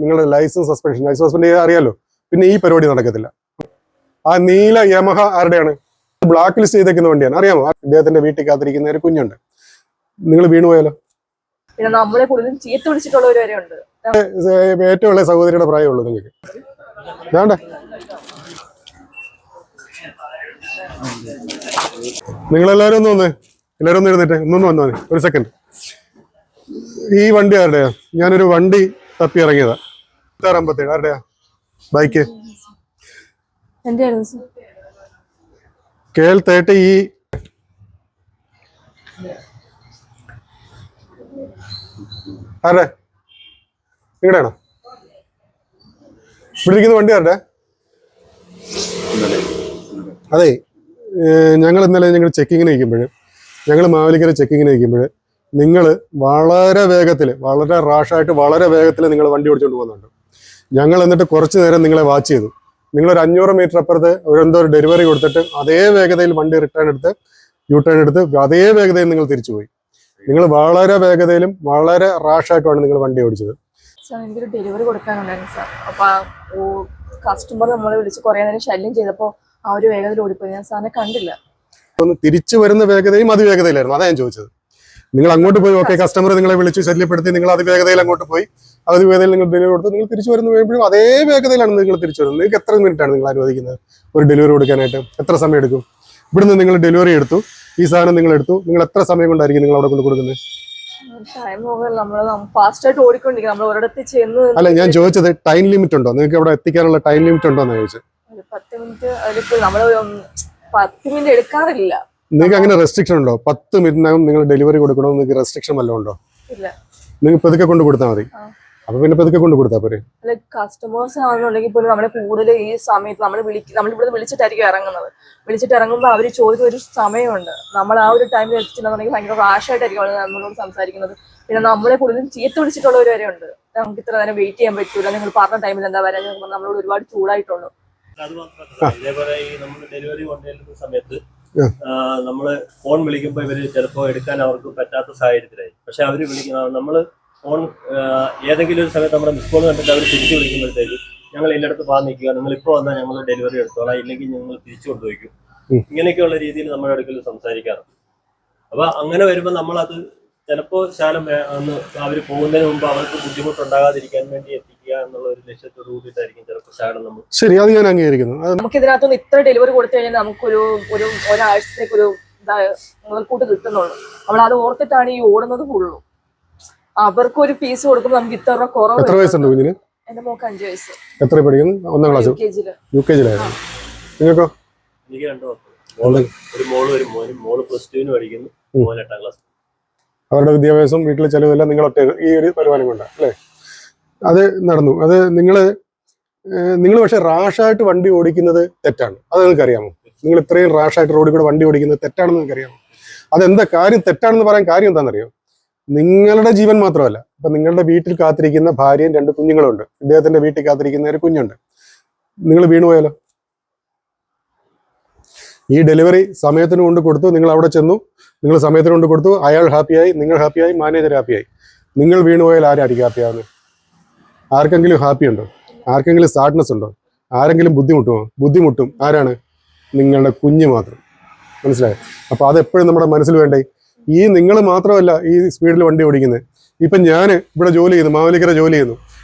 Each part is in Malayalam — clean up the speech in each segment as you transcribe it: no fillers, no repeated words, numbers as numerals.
നിങ്ങളുടെ ലൈസൻസ് സസ്പെൻഡ് ചെയ്യാൻ അറിയാലോ. പിന്നെ ഈ പരിപാടി നടക്കത്തില്ല. ആ നീല യമഹ ആരുടെയാണ്? ബ്ലാക്ക് ലിസ്റ്റ് ചെയ്തേക്കുന്ന വണ്ടിയാണ്, അറിയാമോ? ഇദ്ദേഹത്തിന്റെ വീട്ടിൽ കാത്തിരിക്കുന്ന ഒരു കുഞ്ഞുണ്ട്. നിങ്ങൾ വീണുപോയാലോ? ഏറ്റവും ഉള്ള സഹോദരിയുടെ പ്രായമുള്ളൂ നിങ്ങൾക്ക്. വേണ്ട, നിങ്ങളെല്ലാവരും ഒന്ന് വന്നേ, എല്ലാവരും ഒന്ന് എഴുന്നേറ്റ് ഒന്നൊന്ന് വന്നാൽ മതി. ഒരു സെക്കൻഡ്. ഈ വണ്ടി ആരുടെയാ? ഞാനൊരു വണ്ടി തപ്പി ഇറങ്ങിയതാ. 57 ആരുടെയാ ബൈക്ക്? KL30 ഈ ആരുടെ? നിങ്ങളുടെയാണോ? ഇവിടെ ഇരിക്കുന്ന വണ്ടി ആരുടെ? അതെ, ഞങ്ങൾ ഇന്നലെ ചെക്കിങ്ങിന് നിൽക്കുമ്പോൾ, ഞങ്ങൾ മാവേലിക്കര ചെക്കിങ്ങിന് നിൽക്കുമ്പോൾ നിങ്ങൾ വളരെ വേഗത്തിൽ, വളരെ റാഷായിട്ട്, വളരെ വേഗത്തിൽ നിങ്ങൾ വണ്ടി ഓടിച്ചുകൊണ്ട് പോകുന്നുണ്ട്. ഞങ്ങൾ എന്നിട്ട് കുറച്ച് നേരം നിങ്ങളെ വാച്ച് ചെയ്തു. നിങ്ങളൊരു 500 മീറ്റർ അപ്പുറത്ത് ഒരു ഡെലിവറി കൊടുത്തിട്ട് അതേ വേഗതയിൽ വണ്ടി യു ടേൺ എടുത്ത് അതേ വേഗതയിൽ നിങ്ങൾ തിരിച്ചു പോയി. നിങ്ങൾ വളരെ വേഗതയിലും വളരെ റാഷായിട്ടുമാണ് നിങ്ങൾ വണ്ടി ഓടിച്ചത്. എനിക്കൊരു ഡെലിവറി കൊടുക്കാനുണ്ടായിരുന്നു സാർ. അപ്പൊ കസ്റ്റമർ നമ്മളെ വിളിച്ച് കുറെ നേരം ശല്യം ചെയ്തപ്പോൾ ആ ഒരു വേഗതയിൽ ഓടിപ്പോയി. ഞാൻ സാറിനെ കണ്ടില്ല. തിരിച്ചു വരുന്ന വേഗതയും അതിവേഗതയിലായിരുന്നു. അതാ ഞാൻ ചോദിച്ചത്. നിങ്ങൾ അങ്ങോട്ട് പോയി, ഓക്കെ, കസ്റ്റമർ നിങ്ങളെ വിളിച്ച് ശല്യപ്പെടുത്തി, നിങ്ങൾ അതിവേഗതയിൽ അങ്ങോട്ട് പോയി, അതിവേഗതയിൽ നിങ്ങൾ ഡെലിവറി കൊടുത്ത് നിങ്ങൾ തിരിച്ചു വരുന്ന കഴിയുമ്പോഴും അതേ വേഗതയിലാണ് നിങ്ങൾ തിരിച്ചു വരുന്നത്. നിങ്ങൾക്ക് എത്ര മിനിറ്റാണ് നിങ്ങൾ അനുവദിക്കുന്നത് ഒരു ഡെലിവറി കൊടുക്കാനായിട്ട്? എത്ര സമയം എടുക്കും? ഇവിടുന്ന് നിങ്ങൾ ഡെലിവറി എടുത്തു, ഈ സാധനം നിങ്ങൾ എടുത്തു, നിങ്ങൾ എത്ര സമയം കൊണ്ടായിരിക്കും നിങ്ങൾ അവിടെ കൊണ്ട് കൊടുക്കുന്നത്? അല്ല, ഞാൻ ചോദിച്ചത് ടൈം ലിമിറ്റ് ഉണ്ടോ? നിങ്ങൾക്ക് അവിടെ എത്തിക്കാനുള്ള ടൈം ലിമിറ്റ് ഉണ്ടോ എന്ന് ചോദിച്ചത്. 10 മിനിറ്റ് എടുക്കാറില്ല. നിങ്ങൾക്ക് അങ്ങനെ റെസ്ട്രിക്ഷൻ ഉണ്ടോ? 10 മിനിറ്റിനകം നിങ്ങൾ ഡെലിവറി കൊടുക്കണമെന്ന് നിങ്ങൾക്ക് റെസ്ട്രിക്ഷൻ വല്ലതും ഉണ്ടോ? നിങ്ങൾ പെതുക്കെ കൊണ്ട് കൊടുത്താൽ മതി. അപ്പൊ പിന്നെ പെതുക്കെ കൊണ്ട് കൊടുത്താൽ പോരെ? കസ്റ്റമേഴ്സ് ആണെന്നുണ്ടെങ്കിൽ പോലും നമ്മളെ കൂടുതൽ ഈ സമയത്ത് നമ്മളിവിടെ വിളിച്ചിട്ടായിരിക്കും ഇറങ്ങുന്നത്. വിളിച്ചിട്ട് ഇറങ്ങുമ്പോൾ അവർ ചോദിക്കുന്ന ഒരു സമയമുണ്ട്. നമ്മൾ ആ ഒരു ടൈമിൽ എത്തിച്ചിട്ടുണ്ടെങ്കിൽ ഭയങ്കര റാഷായിട്ടായിരിക്കും അവർ നമ്മളോട് സംസാരിക്കുന്നത്. പിന്നെ നമ്മളെ കൂടുതലും ചീത്ത വിളിച്ചിട്ടുള്ളവർ വരെ ഉണ്ട്. നമുക്ക് ഇത്ര നേരം വെയിറ്റ് ചെയ്യാൻ പറ്റൂല, നിങ്ങൾ പറഞ്ഞ ടൈമിൽ എന്താ വരാൻ, നമ്മളോട് ഒരുപാട് ചൂടായിട്ടുള്ളൂ. ഇതേപോലെ ഈ നമ്മൾ ഡെലിവറി കൊണ്ടുവരുന്ന സമയത്ത് നമ്മള് ഫോൺ വിളിക്കുമ്പോൾ ഇവര് ചിലപ്പോൾ എടുക്കാൻ അവർക്ക് പറ്റാത്ത സാഹചര്യത്തിലായി. പക്ഷെ അവര് നമ്മള് ഫോൺ ഏതെങ്കിലും ഒരു സമയത്ത് നമ്മുടെ മിസ് കോൾ കണ്ടിട്ട് അവർ തിരിച്ചു വിളിക്കുമ്പോഴത്തേക്ക് ഞങ്ങൾ എൻ്റെ അടുത്ത് പാ നിൽക്കുക, നിങ്ങൾ ഇപ്പോൾ വന്നാൽ ഞങ്ങൾ ഡെലിവറി എടുത്തോളാം, ഇല്ലെങ്കിൽ ഞങ്ങൾ തിരിച്ചു കൊണ്ടുപോയിക്കും, ഇങ്ങനെയൊക്കെയുള്ള രീതിയിൽ നമ്മുടെ അടുക്കൽ സംസാരിക്കാറുണ്ട്. അപ്പൊ അങ്ങനെ വരുമ്പോൾ നമ്മളത് ചിലപ്പോൾ ശാലം അവർ പോകുന്നതിന് മുമ്പ് അവർക്ക് ബുദ്ധിമുട്ടുണ്ടാകാതിരിക്കാൻ വേണ്ടി എത്തിക്കുക എന്നുള്ള ഒരു ലക്ഷ്യത്തോട് കൂടിയിട്ടായിരിക്കും ചിലപ്പോൾ ശാലം നമ്മൾ. ശരി, അത് ഞാൻ അംഗീകരിക്കുന്നു. നമുക്ക് ഇതിനകത്തുനിന്ന് ഇത്ര ഡെലിവറി കൊടുത്തു കഴിഞ്ഞാൽ നമുക്കൊരു ഒരാഴ്ചത്തേക്ക് ഒരു മുതൽക്കൂട്ട് കിട്ടുന്നുള്ളൂ. നമ്മൾ അത് ഓർത്തിട്ടാണ് ഈ ഓടുന്നത് ഫുള്ളും. അവർക്ക് ഒരു ഫീസ് കൊടുക്കുമ്പോൾ നമുക്ക് ഇത്ര കുറവ്. എത്ര വയസ്സുണ്ട് കുഞ്ഞിന്? എന്റെ മോക്ക് 5 വയസ്സ്. എത്ര പഠിക്കുന്നു? 1ാം ക്ലാസ്, യുകെജിയിലായിരുന്നു. നിങ്ങൾക്കോ? എനിക്ക് 2 മക്കൾ, ഒരു മോള് ഒരു മോനും. മോള് +2 പഠിക്കുന്നു, മോൻ 8ാം ക്ലാസ്. അവരുടെ വിദ്യാഭ്യാസം, വീട്ടിലെ ചെലവെല്ലാം നിങ്ങൾ ഒറ്റ ഈ ഒരു വരുമാനം കൊണ്ടാണ് അല്ലേ? അത് നടന്നു. അത് നിങ്ങൾ പക്ഷെ റാഷായിട്ട് വണ്ടി ഓടിക്കുന്നത് തെറ്റാണ്. അത് നിങ്ങൾക്ക് അറിയാമോ? നിങ്ങൾ ഇത്രയും റാഷായിട്ട് റോഡിൽ കൂടെ വണ്ടി ഓടിക്കുന്നത് തെറ്റാണെന്ന് നിങ്ങൾക്ക് അറിയാമോ? അതെന്താ കാര്യം? തെറ്റാണെന്ന് പറയാൻ കാര്യം എന്താണെന്നറിയോ? നിങ്ങളുടെ ജീവൻ മാത്രമല്ല, ഇപ്പൊ നിങ്ങളുടെ വീട്ടിൽ കാത്തിരിക്കുന്ന ഭാര്യയും 2 കുഞ്ഞുങ്ങളുണ്ട്. ഇദ്ദേഹത്തിന്റെ വീട്ടിൽ കാത്തിരിക്കുന്ന ഒരു കുഞ്ഞുണ്ട്. നിങ്ങൾ വീണുപോയാലോ? ഈ ഡെലിവറി സമയത്തിന് കൊണ്ട് കൊടുത്തു, നിങ്ങൾ അവിടെ ചെന്നു, നിങ്ങൾ സമയത്തിന് കൊണ്ട് കൊടുത്തു, അയാൾ ഹാപ്പിയായി, നിങ്ങൾ ഹാപ്പിയായി, മാനേജർ ഹാപ്പിയായി. നിങ്ങൾ വീണുപോയാൽ ആരായിരിക്കും ഹാപ്പിയാവുന്നത്? ആർക്കെങ്കിലും ഹാപ്പി ഉണ്ടോ? ആർക്കെങ്കിലും സാഡ്നെസ് ഉണ്ടോ? ആരെങ്കിലും ബുദ്ധിമുട്ടും ആരാണ്? നിങ്ങളുടെ കുഞ്ഞ് മാത്രം. മനസ്സിലായോ? അപ്പൊ അതെപ്പോഴും നമ്മുടെ മനസ്സിൽ വേണ്ടേ? ഈ നിങ്ങൾ മാത്രമല്ല ഈ സ്പീഡിൽ വണ്ടി ഓടിക്കുന്നത്. ഇപ്പം ഞാൻ ഇവിടെ ജോലി ചെയ്യുന്നു, മാവേലിക്കര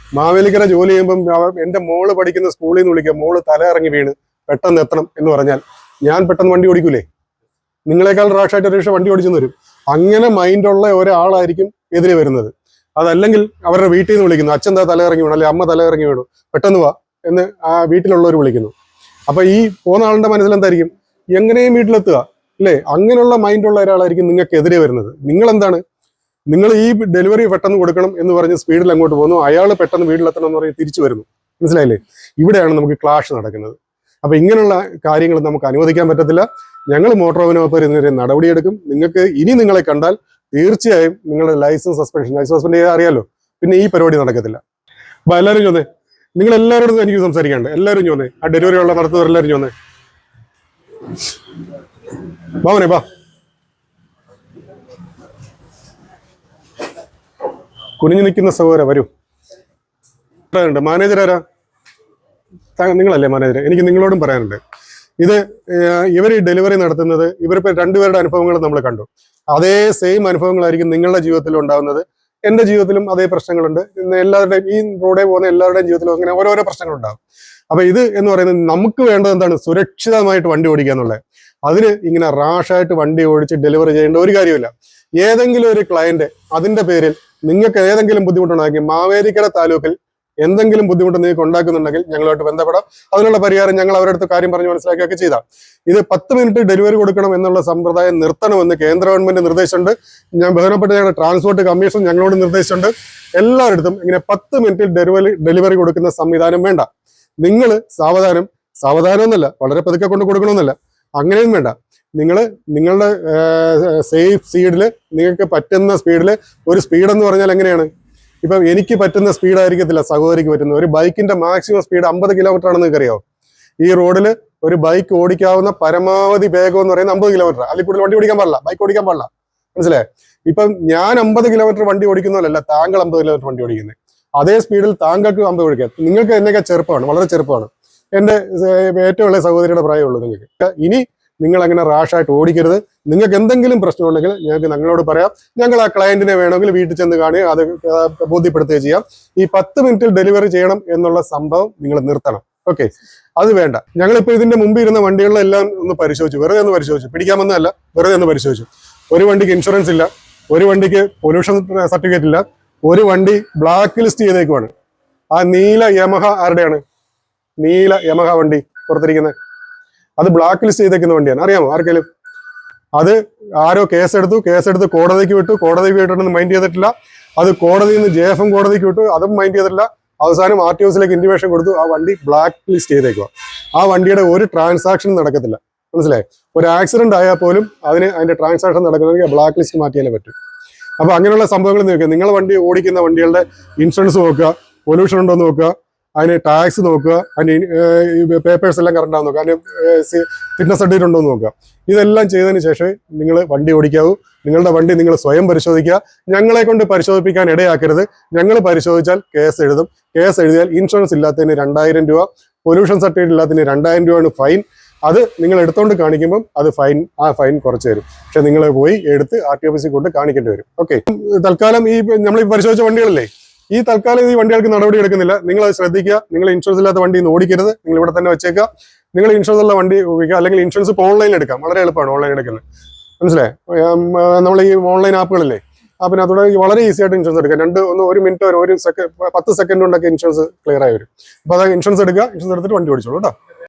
ജോലി ചെയ്യുമ്പം എൻ്റെ മോള് പഠിക്കുന്ന സ്കൂളിൽ നിന്ന് വിളിക്കുക, മോള് തല ഇറങ്ങി വീണ് പെട്ടെന്ന് എത്തണം എന്ന് പറഞ്ഞാൽ ഞാൻ പെട്ടെന്ന് വണ്ടി ഓടിക്കൂലേ? നിങ്ങളെക്കാൾ റാഷായിട്ട് ഒരു വണ്ടി ഓടിച്ചെന്ന് വരും. അങ്ങനെ മൈൻഡുള്ള ഒരാളായിരിക്കും എതിരെ വരുന്നത്. അതല്ലെങ്കിൽ അവരുടെ വീട്ടിൽ നിന്ന് വിളിക്കുന്നു, അച്ഛൻ തല ഇറങ്ങി വീണു, അല്ലെങ്കിൽ അമ്മ തല ഇറങ്ങി വീണു, പെട്ടെന്ന് വാ എന്ന് ആ വീട്ടിലുള്ളവർ വിളിക്കുന്നു. അപ്പൊ ഈ പോകുന്ന ആളുടെ മനസ്സിലെന്തായിരിക്കും? എങ്ങനെയും വീട്ടിലെത്തുക അല്ലേ? അങ്ങനെയുള്ള മൈൻഡുള്ള ഒരാളായിരിക്കും നിങ്ങൾക്ക് എതിരെ വരുന്നത്. നിങ്ങൾ ഈ ഡെലിവറി പെട്ടെന്ന് കൊടുക്കണം എന്ന് പറഞ്ഞ് സ്പീഡിൽ അങ്ങോട്ട് പോകുന്നു, അയാൾ പെട്ടെന്ന് വീട്ടിലെത്തണം എന്ന് പറഞ്ഞ് തിരിച്ചു വരുന്നു. മനസ്സിലായില്ലേ? ഇവിടെയാണ് നമുക്ക് ക്ലാഷ് നടക്കുന്നത്. അപ്പൊ ഇങ്ങനെയുള്ള കാര്യങ്ങൾ നമുക്ക് അനുവദിക്കാൻ പറ്റത്തില്ല. ഞങ്ങൾ മോട്ടോർ വാഹന വകുപ്പ് ഇതിനെതിരെ നടപടിയെടുക്കും. നിങ്ങൾക്ക് ഇനി നിങ്ങളെ കണ്ടാൽ തീർച്ചയായും നിങ്ങളുടെ ലൈസൻസ് സസ്പെൻഡ് ചെയ്യാൻ അറിയാലോ. പിന്നെ ഈ പരിപാടി നടക്കത്തില്ല. അപ്പൊ എല്ലാവരും ചോന്നേ, നിങ്ങൾ എല്ലാവരോടും എനിക്ക് സംസാരിക്കാണ്ട്. എല്ലാവരും ചോന്നേ, ആ ഡെലിവറി ഉള്ള നടത്തുന്നവർ എല്ലാവരും ചോന്നേ. ഭാവനെ ബാ, കുനിഞ്ഞു നിൽക്കുന്ന സഹോദര വരൂ. പറയാനുണ്ട്. മാനേജർ ആരാ? നിങ്ങളല്ലേ മാനേജർ? എനിക്ക് നിങ്ങളോടും പറയാനുണ്ട്. ഇത് ഇവർ ഈ ഡെലിവറി നടത്തുന്നത്, ഇവരിപ്പോൾ രണ്ടുപേരുടെ അനുഭവങ്ങൾ നമ്മൾ കണ്ടു. അതേ സെയിം അനുഭവങ്ങളായിരിക്കും നിങ്ങളുടെ ജീവിതത്തിലും ഉണ്ടാകുന്നത്. എൻ്റെ ജീവിതത്തിലും അതേ പ്രശ്നങ്ങളുണ്ട്. ഇന്ന് എല്ലാവരുടെയും ഈ റോഡിൽ പോകുന്ന എല്ലാവരുടെയും ജീവിതത്തിലും അങ്ങനെ ഓരോരോ പ്രശ്നങ്ങളുണ്ടാകും. അപ്പൊ ഇത് എന്ന് പറയുന്നത് നമുക്ക് വേണ്ടത് എന്താണ്? സുരക്ഷിതമായിട്ട് വണ്ടി ഓടിക്കുക എന്നുള്ളത്. അതിന് ഇങ്ങനെ റാഷായിട്ട് വണ്ടി ഓടിച്ച് ഡെലിവറി ചെയ്യേണ്ട ഒരു കാര്യമില്ല. ഏതെങ്കിലും ഒരു ക്ലയന്റ് അതിന്റെ പേരിൽ നിങ്ങൾക്ക് ഏതെങ്കിലും ബുദ്ധിമുട്ടുണ്ടാക്കി മാവേലിക്കര താലൂക്കിൽ എന്തെങ്കിലും ബുദ്ധിമുട്ട് നിങ്ങൾക്ക് ഉണ്ടാക്കുന്നുണ്ടെങ്കിൽ ഞങ്ങളുമായിട്ട് ബന്ധപ്പെടാം. അതിനുള്ള പരിഹാരം ഞങ്ങൾ അവരുടെ അടുത്ത് കാര്യം പറഞ്ഞ് മനസ്സിലാക്കിയൊക്കെ ചെയ്താൽ. ഇത് 10 മിനിറ്റ് ഡെലിവറി കൊടുക്കണം എന്നുള്ള സമ്പ്രദായം നിർത്തണമെന്ന് കേന്ദ്ര ഗവൺമെന്റ് നിർദ്ദേശമുണ്ട്. ഞാൻ ബഹുമാനപ്പെട്ട ഞങ്ങളുടെ ട്രാൻസ്പോർട്ട് കമ്മീഷൻ ഞങ്ങളോട് നിർദ്ദേശിച്ചിട്ടുണ്ട്. എല്ലായിടത്തും ഇങ്ങനെ 10 മിനിറ്റിൽ ഡെലിവറി കൊടുക്കുന്ന സംവിധാനം വേണ്ട. നിങ്ങൾ സാവധാനം എന്നല്ല, വളരെ പതുക്കെ കൊണ്ട് കൊടുക്കണമെന്നല്ല, അങ്ങനെയും വേണ്ട. നിങ്ങളുടെ സേഫ് സ്പീഡിൽ, നിങ്ങൾക്ക് പറ്റുന്ന സ്പീഡിൽ, ഒരു സ്പീഡെന്ന് പറഞ്ഞാൽ എങ്ങനെയാണ്? ഇപ്പം എനിക്ക് പറ്റുന്ന സ്പീഡായിരിക്കത്തില്ല സഹോദരിക്ക് പറ്റുന്നത്. ഒരു ബൈക്കിന്റെ മാക്സിമം സ്പീഡ് 50 കിലോമീറ്റർ ആണെന്ന് നിങ്ങൾക്കറിയാമോ? ഈ റോഡിൽ ഒരു ബൈക്ക് ഓടിക്കാവുന്ന പരമാവധി വേഗം എന്ന് പറയുന്നത് 50 കിലോമീറ്റർ. അതിൽ കൂടുതൽ വണ്ടി ഓടിക്കാൻ പാടില്ല, ബൈക്ക് ഓടിക്കാൻ പാടില്ല. മനസ്സിലായേ? ഇപ്പം ഞാൻ 50 കിലോമീറ്റർ വണ്ടി ഓടിക്കുന്നതല്ല, താങ്കൾ 50 കിലോമീറ്റർ വണ്ടി ഓടിക്കുന്നത്. അതേ സ്പീഡിൽ താങ്കൾക്ക് 50 ഓടിക്കാം. നിങ്ങൾക്ക് എന്നൊക്കെ ചെറുപ്പമാണ്, വളരെ ചെറുപ്പമാണ്. എൻ്റെ ഏറ്റവും ഇളയ സഹോദരിയുടെ പ്രായമുള്ളൂ നിങ്ങൾക്ക്. ഇനി നിങ്ങൾ അങ്ങനെ റാഷായിട്ട് ഓടിക്കരുത്. നിങ്ങൾക്ക് എന്തെങ്കിലും പ്രശ്നമുണ്ടെങ്കിൽ ഞങ്ങൾക്ക് ഞങ്ങളോട് പറയാം. ഞങ്ങൾ ആ ക്ലയന്റിനെ വേണമെങ്കിൽ വീട്ടിൽ ചെന്ന് കാണുകയും അത് ബോധ്യപ്പെടുത്തുകയും ചെയ്യാം. ഈ 10 മിനിറ്റിൽ ഡെലിവറി ചെയ്യണം എന്നുള്ള സംഭവം നിങ്ങൾ നിർത്തണം. ഓക്കെ, അത് വേണ്ട. ഞങ്ങളിപ്പോൾ ഇതിന്റെ മുമ്പ് ഇരുന്ന വണ്ടികളിലെല്ലാം ഒന്ന് പരിശോധിച്ചു, വെറുതെ ഒന്ന് പരിശോധിച്ചു, പിടിക്കാമെന്നല്ല, വെറുതെ ഒന്ന് പരിശോധിച്ചു. ഒരു വണ്ടിക്ക് ഇൻഷുറൻസ് ഇല്ല, ഒരു വണ്ടിക്ക് പൊല്യൂഷൻ സർട്ടിഫിക്കറ്റ് ഇല്ല, ഒരു വണ്ടി ബ്ലാക്ക് ലിസ്റ്റ് ചെയ്തേക്കുവാണ്. ആ നീല യമഹ ആരുടെയാണ്? നീല യമഹ വണ്ടി പുറത്തിരിക്കുന്നത്, അത് ബ്ലാക്ക് ലിസ്റ്റ് ചെയ്തേക്കുന്ന വണ്ടിയാണ്. അറിയാമോ ആർക്കെങ്കിലും? അത് ആരോ കേസെടുത്ത് കോടതിക്ക് വിട്ടു. കോടതി വിട്ടിട്ടൊന്നും മൈൻഡ് ചെയ്തിട്ടില്ല. അത് കോടതിയിൽ നിന്ന് JFM കോടതിക്ക് വിട്ടു, അതും മൈൻഡ് ചെയ്തിട്ടില്ല. അവസാനം RTOസിലേക്ക് ഇന്റിമേഷൻ കൊടുത്തു. ആ വണ്ടി ബ്ലാക്ക് ലിസ്റ്റ് ചെയ്തേക്കുക. ആ വണ്ടിയുടെ ഒരു ട്രാൻസാക്ഷനും നടക്കത്തില്ല. മനസ്സിലായി? ഒരു ആക്സിഡന്റ് ആയാൽ പോലും അതിന്റെ ട്രാൻസാക്ഷൻ നടക്കണമെങ്കിൽ ബ്ലാക്ക് ലിസ്റ്റ് മാറ്റിയാലേ പറ്റും. അപ്പൊ അങ്ങനെയുള്ള സംഭവങ്ങൾ നോക്കുക. നിങ്ങൾ വണ്ടി ഓടിക്കുന്ന വണ്ടികളുടെ ഇൻഷുറൻസ് നോക്കുക, പൊല്യൂഷൻ ഉണ്ടോ എന്ന് നോക്കുക, അതിന് ടാക്സ് നോക്കുക, അതിന് പേപ്പേഴ്സ് എല്ലാം കറണ്ട് ആണെന്ന് നോക്കുക, അതിന് ഫിറ്റ്നസ് സർട്ടിഫിക്കറ്റ് ഉണ്ടോ എന്ന് നോക്കുക. ഇതെല്ലാം ചെയ്തതിന് ശേഷമേ നിങ്ങൾ വണ്ടി ഓടിക്കാവൂ. നിങ്ങളുടെ വണ്ടി നിങ്ങൾ സ്വയം പരിശോധിക്കുക. ഞങ്ങളെ കൊണ്ട് പരിശോധിപ്പിക്കാൻ ഇടയാക്കരുത്. ഞങ്ങൾ പരിശോധിച്ചാൽ കേസ് എഴുതും. കേസ് എഴുതിയാൽ ഇൻഷുറൻസ് ഇല്ലാത്തതിന് 2000 രൂപ, പൊല്യൂഷൻ സർട്ടിഫിക്കറ്റ് ഇല്ലാത്തതിന് 2000 രൂപയാണ് ഫൈൻ. അത് നിങ്ങൾ എടുത്തുകൊണ്ട് കാണിക്കുമ്പം ആ ഫൈൻ കുറച്ച് തരും. പക്ഷെ നിങ്ങൾ പോയി എടുത്ത് RTO ഓഫീസിൽ കൊണ്ട് കാണിക്കേണ്ടി വരും. ഓക്കെ, തൽക്കാലം നമ്മൾ ഈ പരിശോധിച്ച വണ്ടികളല്ലേ, ഈ തൽക്കാലം ഈ വണ്ടികൾക്ക് നടപടി എടുക്കുന്നില്ല. നിങ്ങൾ അത് ശ്രദ്ധിക്കുക. നിങ്ങൾ ഇൻഷുറൻസ് ഇല്ലാത്ത വണ്ടി ഓടിക്കരുത്. നിങ്ങൾ ഇവിടെ തന്നെ വെച്ചേക്കുക. നിങ്ങൾ ഇൻഷുറൻസ് ഉള്ള വണ്ടി ഉപയോഗിക്കുക. അല്ലെങ്കിൽ ഇൻഷുറൻസ് ഇപ്പോൾ ഓൺലൈനിൽ എടുക്കാം, വളരെ എളുപ്പമാണ് ഓൺലൈൻ എടുക്കുന്നത്. മനസ്സിലായി? നമ്മൾ ഈ ഓൺലൈൻ ആപ്പുകളില്ലേ, പിന്നെ അതോടെ വളരെ ഈസി ആയിട്ട് ഇൻഷുറൻസ് എടുക്കാം. 1 മിനിറ്റ് 10 സെക്കൻഡ് കൊണ്ടൊക്കെ ഇൻഷുറൻസ് ക്ലിയർ ആയി വരും. അപ്പോൾ അത് ഇൻഷുറൻസ് എടുക്കുക. ഇൻഷുറൻസ് എടുത്തിട്ട് വണ്ടി ഓടിച്ചോളൂ കേട്ടോ.